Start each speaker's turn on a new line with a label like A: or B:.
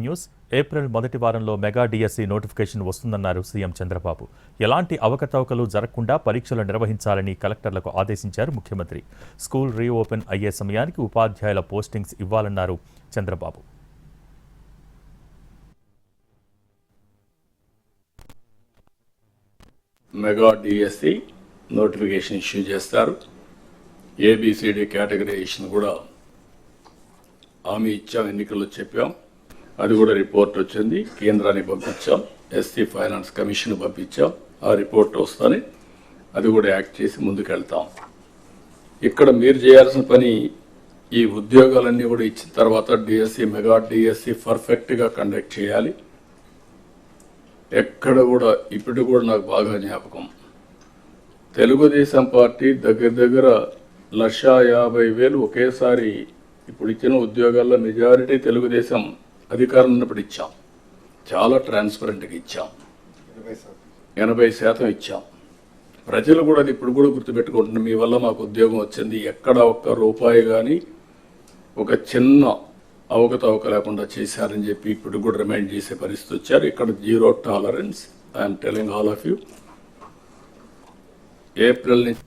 A: News. April మొదటి వారంలో mega DSC notification వస్తుందన్నారు సీఎం చంద్రబాబు. ఎలాంటి అవకతవకలు జరగకుండా పరీక్షలు నిర్వహించాలని కలెక్టర్లకు ఆదేశించారు ముఖ్యమంత్రి. స్కూల్ రీఓపెన్ అయ్యే సమయానికి ఉపాధ్యాయుల పోస్టింగ్స్ ఇవ్వాలన్నారు Chandrababu.
B: Mega DSC notification issue చేస్తారు. ఏబిసిడి కేటగరైజేషన్ కూడా హామీ ఇచ్చాం, ఎన్నికల్లో చెప్పాం. అది కూడా రిపోర్ట్ వచ్చింది, కేంద్రానికి పంపించాం, ఎస్సీ ఫైనాన్స్ కమిషన్ పంపించాం. ఆ రిపోర్ట్ వస్తానే అది కూడా యాక్ట్ చేసి ముందుకెళ్తాం. ఇక్కడ మీరు చేయాల్సిన పని ఈ ఉద్యోగాలన్నీ కూడా ఇచ్చిన తర్వాత డిఎస్సి మెగా డిఎస్సి పర్ఫెక్ట్గా కండక్ట్ చేయాలి. ఎక్కడ కూడా ఇప్పుడు కూడా నాకు బాగా జ్ఞాపకం, తెలుగుదేశం పార్టీ దగ్గర 1,50,000 ఒకేసారి ఇప్పుడు ఇచ్చిన ఉద్యోగాల్లో మెజారిటీ తెలుగుదేశం అధికారం ఉన్నప్పుడు ఇచ్చాం. చాలా ట్రాన్స్పరెంట్గా ఇచ్చాం, 80% ఇచ్చాం. ప్రజలు కూడా అది ఇప్పుడు కూడా గుర్తుపెట్టుకుంటున్నారు, మీ వల్ల మాకు ఉద్యోగం వచ్చింది. ఎక్కడ ఒక్క రూపాయి కానీ ఒక చిన్న అవకతవక లేకుండా చేశారని చెప్పి ఇప్పుడు కూడా రిమైండ్ చేసే పరిస్థితి వచ్చారు. ఇక్కడ zero tolerance. I'm telling all of you. April నుంచి